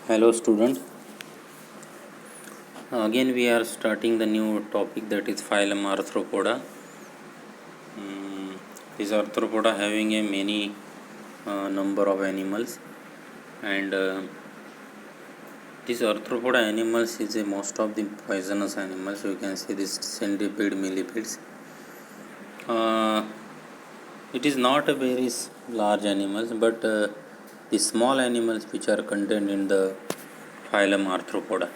Hello student, again we are starting the new topic, that is phylum Arthropoda. This Arthropoda having a many number of animals, and this Arthropoda animals is a most of the poisonous animals. You can see this centipede, millipedes. It is not a very large animals, but the small animals which are contained in the phylum Arthropoda.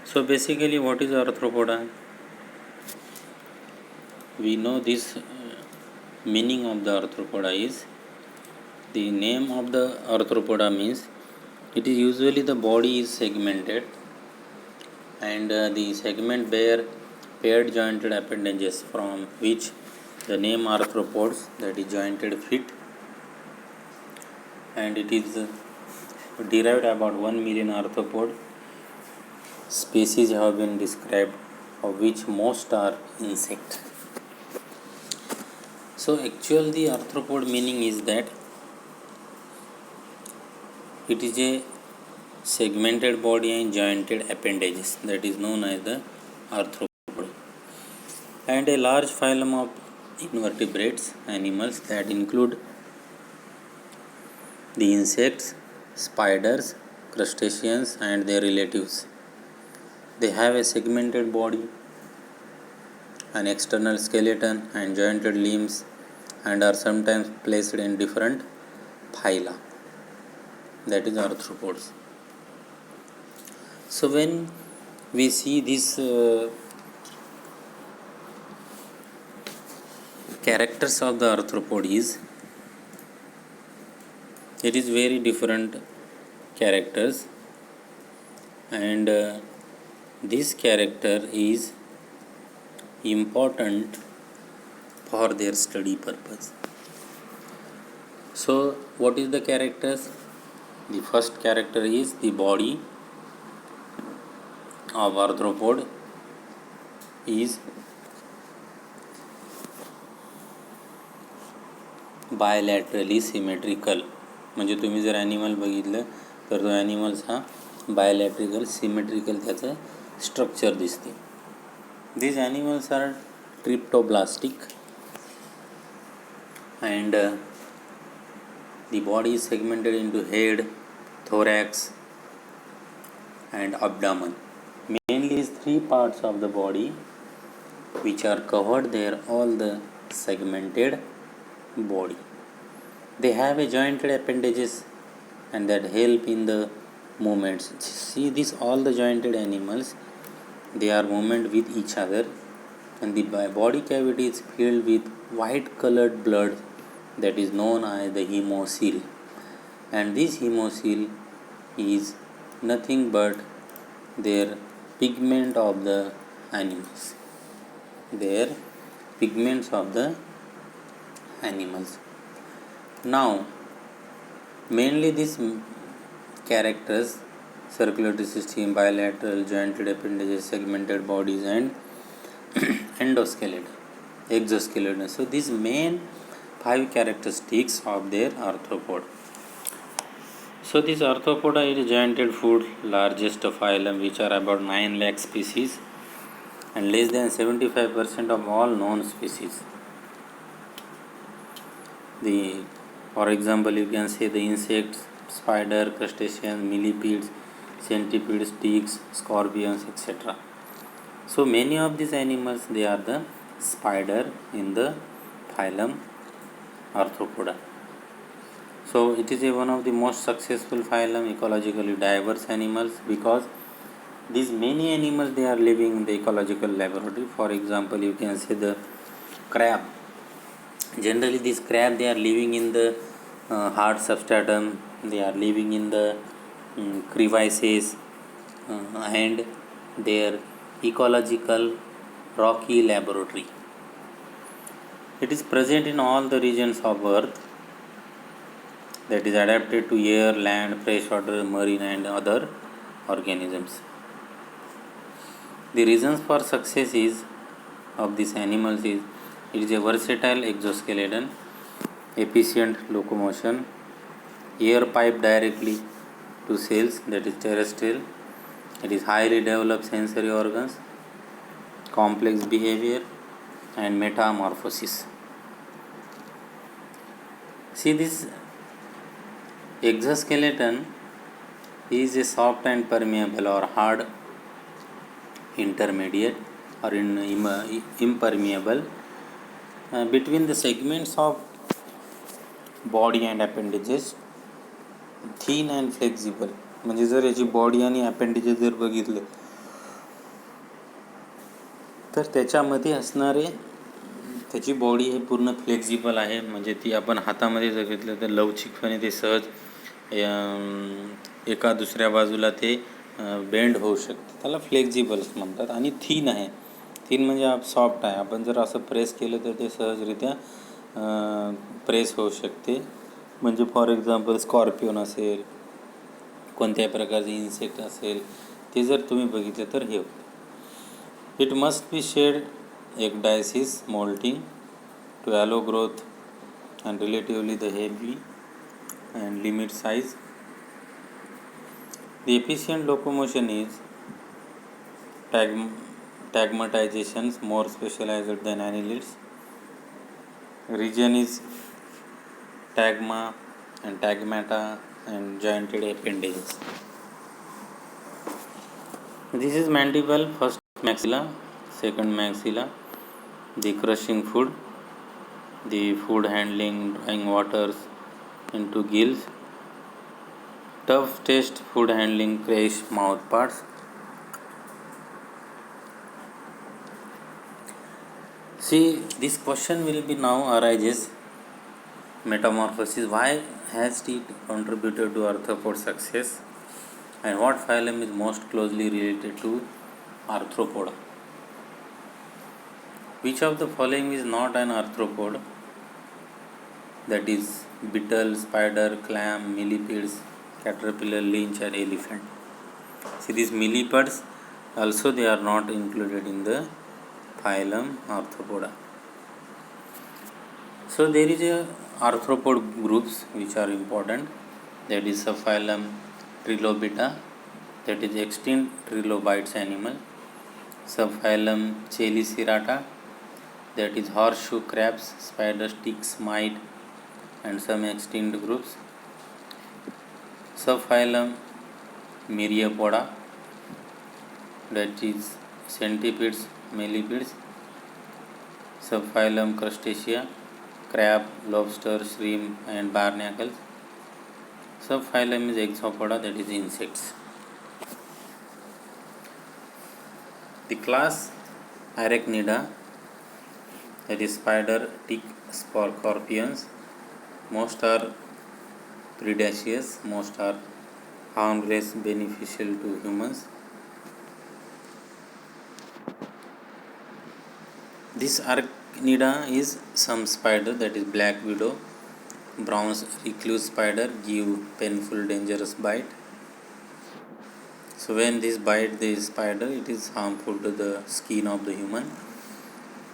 So basically, what is Arthropoda? We know this meaning of the Arthropoda is, the name of the Arthropoda means it is usually the body is segmented, and the segment bear paired jointed appendages, from which the name arthropods, that is jointed feet, and it is derived about 1 million arthropod species have been described, of which most are insect. So actual the arthropod meaning is that it is a segmented body and jointed appendages, that is known as the arthropod, and a large phylum of invertebrates animals that include the insects, spiders, crustaceans and their relatives. They have a segmented body, an external skeleton and jointed limbs, and are sometimes placed in different phyla, that is arthropods. So when we see these characters of the arthropod is, it is very different characters, and this character is important for their study purpose. So what is the characters? The first character is the body of arthropod is bilaterally symmetrical. म्हणजे तुम्ही जर animal बघितलं तर तो animals हा बायलॅट्रिकल symmetrical त्याचं structure दिसते. These animals are tryptoblastic, and the body is segmented into head, thorax and abdomen. Mainly these three parts of the body which are covered, they are all the segmented body. They have a jointed appendages and that help in the movements. See this, all the jointed animals, they are movement with each other, and the body cavity is filled with white colored blood, that is known as the hemocoel, and this hemocoel is nothing but their pigment of the animals, their pigments of the animals. Now mainly these characters, circulatory system, bilateral, jointed appendages, segmented bodies and exoskeleton. So these main 5 characteristics of their arthropod. So this arthropoda is a jointed foot, largest phylum, which are about 9 lakh species and less than 75% of all known species. For example, you can say the insects, spider, crustaceans, millipedes, centipedes, ticks, scorpions, etc. So many of these animals, they are the spider in the phylum Arthropoda. So it is one of the most successful phylum, ecologically diverse animals, because these many animals, they are living in the ecological laboratory. For example, you can say the crab. Generally these crab, they are living in the hard substratum, they are living in the crevices and their ecological rocky laboratory. It is present in all the regions of earth, that is adapted to air, land, freshwater, marine and other organisms. The reasons for success is of these animals is, it is a versatile exoskeleton, efficient locomotion, air pipe directly to cells, that is terrestrial. It is highly developed sensory organs, complex behavior, and metamorphosis. See, this exoskeleton is a soft and permeable or hard intermediate or impermeable between the segments of body and appendages, thin and flexible. म्हणजे जर याची body आणि appendages जर बघितले तर त्याच्यामध्ये असणारे त्याची बॉडी हे पूर्ण फ्लेक्झिबल आहे. म्हणजे ती आपण हातामध्ये जर घेतलं तर लवचिकपणे ते सहज एका दुसऱ्या बाजूला ते बेंड होऊ शकते. त्याला फ्लेक्झिबल्स म्हणतात. आणि थिन आहे. थिन म्हणजे सॉफ्ट आहे. आपण जर असं प्रेस केलं तर ते सहजरित्या प्रेस होऊ शकते. म्हणजे फॉर एक्झाम्पल स्कॉर्पिओन असेल, कोणत्याही प्रकारचे इन्सेक्ट असेल, ते जर तुम्ही बघितले तर हे होते. It must be shed ecdysis molting to allow growth and relatively the heavy and limit size. The efficient locomotion is tagmatizations more specialized than annelids. Region is tagma and tagmata and jointed appendages. This is mandible, first maxilla, second maxilla, the crushing food, the food handling, drawing waters into gills, tough taste, food handling, crash, mouth parts. See, this question will be now arises, metamorphosis. Why has it contributed to arthropod success, and what phylum is most closely related to arthropoda? Which of the following is not an arthropod? That is beetle, spider, clam, millipedes, caterpillar, lynx, and elephant. See, these millipedes also they are not included in the phylum Arthropoda. So there is a arthropod groups which are important. That is subphylum Trilobita, that is extinct trilobites animal. Subphylum Cheliceratta, that is horseshoe crabs, spiders, ticks, mite, and some extinct groups. Subphylum Myriapoda, that is centipedes, millipedes. Subphylum Crustacea, crab, lobster, shrimp, and barnacles. Subphylum is Exopoda, that is insects. The class Arachnida, that is spider, tick, scorpions. Most are predaceous, most are harmless, beneficial to humans. This Arachnida is some spider, that is black widow, brown recluse spider, give painful dangerous bite. So when this bite the spider, it is harmful to the skin of the human.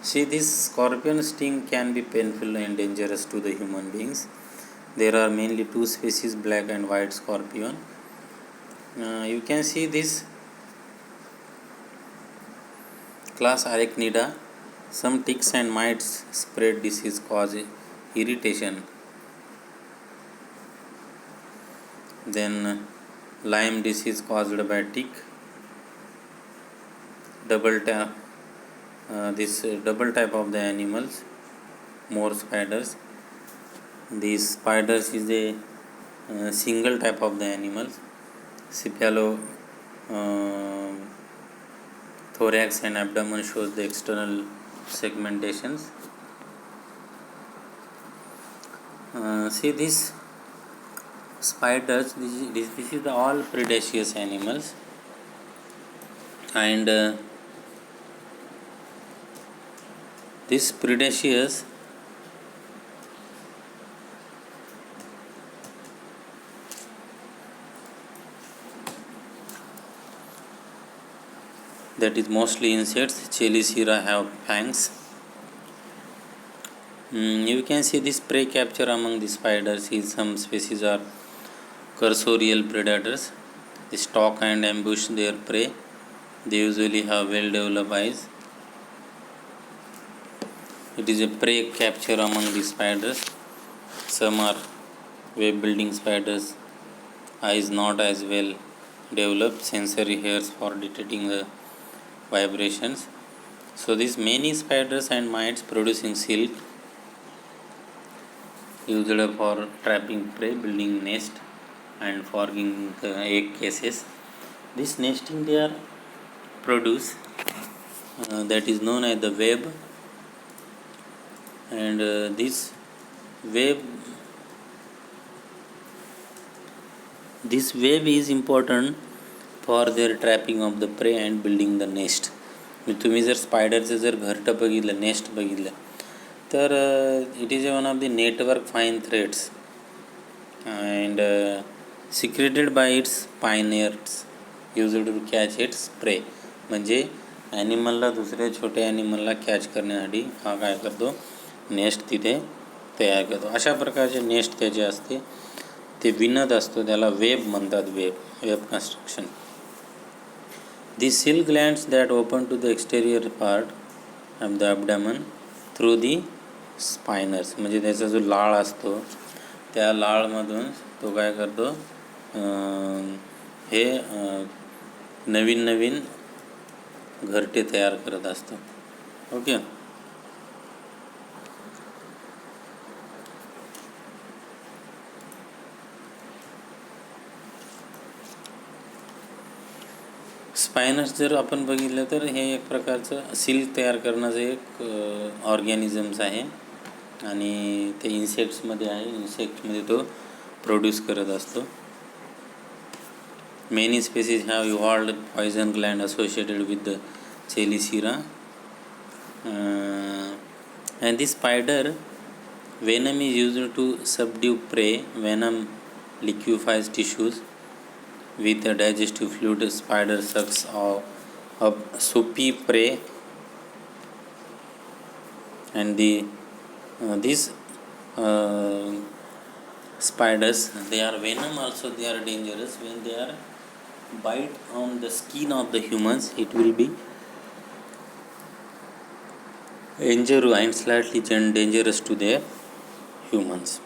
See, this scorpion sting can be painful and dangerous to the human beings. There are mainly two species, black and white scorpion. You can see this class Arachnida. Some ticks and mites spread disease, cause irritation. Then Lyme disease caused by tick. Double type of the animals, more spiders. These spiders is a single type of the animals. Cephalothorax and abdomen shows the external segmentations. See these spiders, this is the all predaceous animals, and this predaceous that is mostly insects. Chelicera have fangs. You can see this prey capture among the spiders is some species are cursorial predators. They stalk and ambush their prey. They usually have well developed eyes. It is a prey capture among the spiders. Some are web building spiders. Eyes not as well developed. Sensory hairs for detecting the vibrations. So these many spiders and mites producing silk used for trapping prey, building nest and forging the egg cases. This nesting they are produce that is known as the web, and web this web is important for their trapping of the prey and building the nest. तुम्ही जर स्पायडरचं जर घरटं बघितलं, nest बघितलं, तर it is one of the network fine threads and secreted by its pioneers used to catch its prey. म्हणजे ॲनिमलला, दुसऱ्या छोट्या ॲनिमलला कॅच करण्यासाठी हा काय करतो, नेस्ट तिथे तयार करतो. अशा प्रकारचे नेस्ट त्याचे असते, ते विणत असतो, त्याला वेब म्हणतात. Web construction. The silk glands that open to the exterior part of the abdomen through the spinors. म्हणजे त्याचा जो लाळ असतो, त्या लाळमधून तो काय करतो, हे नवीन नवीन घरटे तयार करत असतो. ओके. स्पायनर्स जर आपण बघितलं तर हे एक प्रकारचं सिल्क तयार करण्याचं एक ऑर्गॅनिझम्स आहे आणि ते इन्सेक्ट्समध्ये आहे. इन्सेक्ट्समध्ये तो प्रोड्यूस करत असतो. Many species have evolved poison gland associated with the chelicera and the spider venom is used to subdue prey. Venom liquefies tissues with a digestive fluid. Spider sucks up soupy prey, and these spiders, they are venom also. They are dangerous when they are bite on the skin of the humans. It will be injurious and slightly dangerous to their humans.